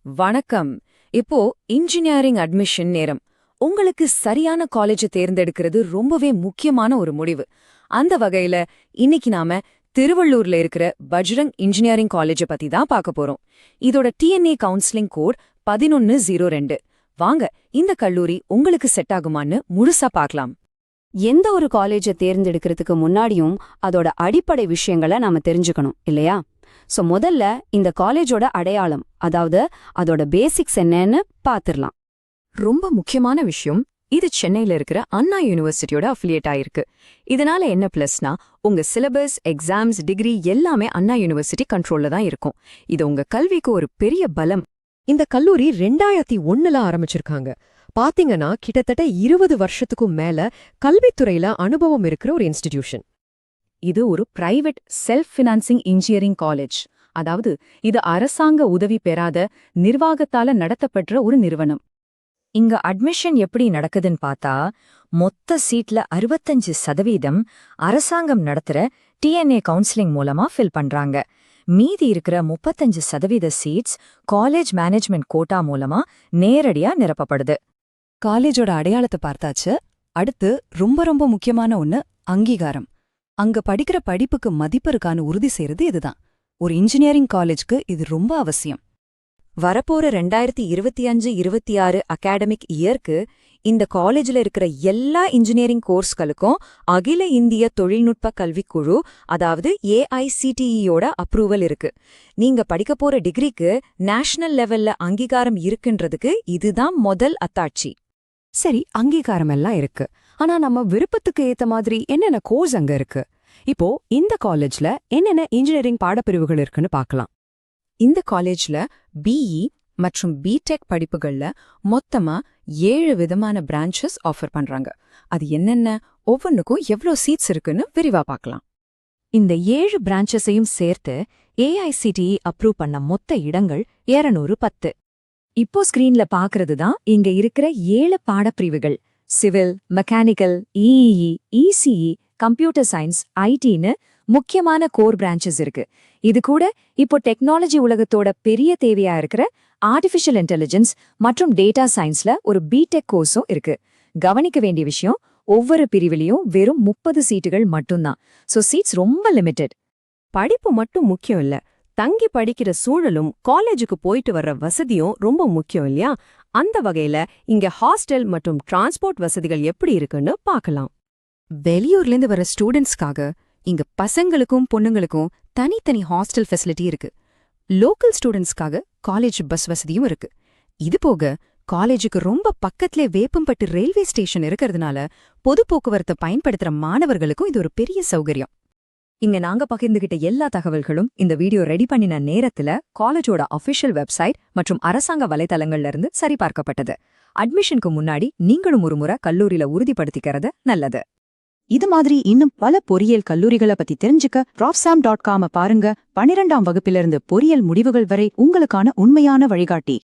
வணக்கம். இப்போ engineering admission நேரம். உங்களுக்கு சரியான காலேஜை தேர்ந்தெடுக்கிறது ரொம்பவே முக்கியமான ஒரு முடிவு. அந்த வகையில இன்னைக்கு நாம திருவள்ளூர்ல இருக்கிற பஜ்ரங் இன்ஜினியரிங் காலேஜை பத்தி தான் பார்க்க போறோம். இதோட டிஎன்ஏ கவுன்சிலிங் கோட் 1102. வாங்க இந்த கல்லூரி உங்களுக்கு செட் ஆகுமான்னு முழுசா பார்க்கலாம். எந்த ஒரு காலேஜை தேர்ந்தெடுக்கிறதுக்கு முன்னாடியும் அதோட அடிப்படை விஷயங்களை நாம தெரிஞ்சுக்கணும் இல்லையா? சோ முதல்ல இந்த காலேஜோட அடையாளம், அதாவது அதோட பேசிக்ஸ் என்னன்னு பாத்துரலாம். ரொம்ப முக்கியமான விஷயம், இது சென்னையில இருக்கிற அண்ணா யூனிவர்சிட்டியோட அஃபிலியேட் ஆயிருக்கு. இதனால என்ன பிளஸ்னா, உங்க சிலபஸ், எக்ஸாம்ஸ், டிகிரி எல்லாமே அண்ணா யூனிவர்சிட்டி கண்ட்ரோல்ல தான் இருக்கும். இது உங்க கல்விக்கு ஒரு பெரிய பலம். இந்த கல்லூரி 2001ல ஆரம்பிச்சிருக்காங்க. பாத்தீங்கன்னா கிட்டத்தட்ட 20 வருஷத்துக்கும் மேல கல்வித்துறையில அனுபவம் இருக்கிற ஒரு இன்ஸ்டிடியூஷன். இது ஒரு private self financing engineering college. அதாவது இது அரசாங்க உதவி பெறாத நிர்வாகத்தால நடத்தப்படுற ஒரு நிறுவனம். இங்க அட்மிஷன் எப்படி நடக்குதுன்னு பார்த்தா, மொத்த சீட்ல 65% அரசாங்கம் நடத்துற டிஎன்ஏ கவுன்சிலிங் மூலமா ஃபில் பண்றாங்க. மீதி இருக்கிற 35% சீட்ஸ் காலேஜ் மேனேஜ்மெண்ட் கோட்டா மூலமா நேரடியா நிரப்பப்படுது. காலேஜோட அடையாளத்தை பார்த்தாச்சு. அடுத்து ரொம்ப முக்கியமான ஒண்ணு, அங்கீகாரம். அங்க படிக்கிற படிப்புக்கு மதிப்பு இருக்கான்னு உறுதி செய்யறது இதுதான். ஒரு இன்ஜினியரிங் காலேஜ்க்கு இது ரொம்ப அவசியம். வரப்போற 2025-26 அகாடமிக் இயர்க்கு இந்த காலேஜ்ல இருக்கிற எல்லா இன்ஜினியரிங் கோர்ஸ்களுக்கும் அகில இந்திய தொழில்நுட்ப கல்விக்குழு, அதாவது ஏஐசிடிஇயோட அப்ரூவல் இருக்கு. நீங்க படிக்க போற டிகிரிக்கு நேஷனல் லெவல்ல அங்கீகாரம் இருக்குன்றதுக்கு இதுதான் முதல் அத்தாட்சி. சரி, அங்கீகாரம் எல்லாம் இருக்கு. ஆனா நம்ம விருப்பத்துக்கு ஏத்த மாதிரி என்னென்ன கோர்ஸ் அங்க இருக்கு? இப்போ இந்த காலேஜ்ல என்னென்ன இன்ஜினியரிங் பாடப்பிரிவுகள் இருக்குன்னு பார்க்கலாம். இந்த காலேஜ்ல பிஇ மற்றும் பிடெக் படிப்புகள்ல மொத்தமா 7 விதமான பிரான்ச்சஸ் ஆஃபர் பண்றாங்க. அது என்னென்ன, ஒவ்வொன்றுக்கும் எவ்வளோ சீட்ஸ் இருக்குன்னு விரிவா பார்க்கலாம். இந்த 7 பிரான்ச்சஸையும் சேர்த்து ஏஐசிடிஇ அப்ரூவ் பண்ண மொத்த இடங்கள் 210. இப்போ ஸ்கிரீன்ல பாக்குறது தான் இங்க இருக்கிற 7 பாடப்பிரிவுகள். Civil, mechanical, EEE, ECE, computer science, ஐடின்னு முக்கியமான கோர் பிரான்ச்சஸ் இருக்கு. இது கூட இப்போ டெக்னாலஜி உலகத்தோட பெரிய தேவையா இருக்கிற ஆர்டிஃபிஷியல் இன்டெலிஜென்ஸ் மற்றும் டேட்டா சயின்ஸ்ல ஒரு பிடெக் கோர்ஸும் இருக்கு. கவனிக்க வேண்டிய விஷயம், ஒவ்வொரு பிரிவிலையும் வெறும் 30 சீட்டுகள் மட்டும்தான். சோ சீட்ஸ் ரொம்ப லிமிடெட். படிப்பு மட்டும் முக்கியம் இல்ல, தங்கி படிக்கிற சூழலும் காலேஜுக்கு போயிட்டு வர்ற வசதியும் ரொம்ப முக்கியம் இல்லையா? அந்த வகையில இங்க ஹாஸ்டல் மற்றும் டிரான்ஸ்போர்ட் வசதிகள் எப்படி இருக்குன்னு பார்க்கலாம். வெளியூர்லேருந்து வர ஸ்டூடெண்ட்ஸ்க்காக இங்க பசங்களுக்கும் பொண்ணுங்களுக்கும் தனித்தனி ஹாஸ்டல் ஃபெசிலிட்டி இருக்கு. லோக்கல் ஸ்டூடெண்ட்ஸ்க்காக காலேஜ் பஸ் வசதியும் இருக்கு. இது போக காலேஜுக்கு ரொம்ப பக்கத்திலே வேப்பம்பட்டு ரயில்வே ஸ்டேஷன் இருக்கிறதுனால பொது போக்குவரத்தை பயன்படுத்துற மாணவர்களுக்கும் இது ஒரு பெரிய சௌகரியம். இங்க நாங்க பகிர்ந்துகிட்ட எல்லா தகவல்களும் இந்த வீடியோ ரெடி பண்ணின நேரத்துல காலேஜோட அஃபிஷியல் வெப்சைட் மற்றும் அரசாங்க வலைத்தளங்கள்ல இருந்து சரிபார்க்கப்பட்டது. அட்மிஷனுக்கு முன்னாடி நீங்களும் ஒரு முறை கல்லூரியில உறுதிப்படுத்திக்கிறது நல்லது. இது மாதிரி இன்னும் பல பொறியியல் கல்லூரிகளை பத்தி தெரிஞ்சுக்க profsam.com பாருங்க. 12ஆம் வகுப்பிலிருந்து பொறியியல் முடிவுகள் வரை உங்களுக்கான உண்மையான வழிகாட்டி.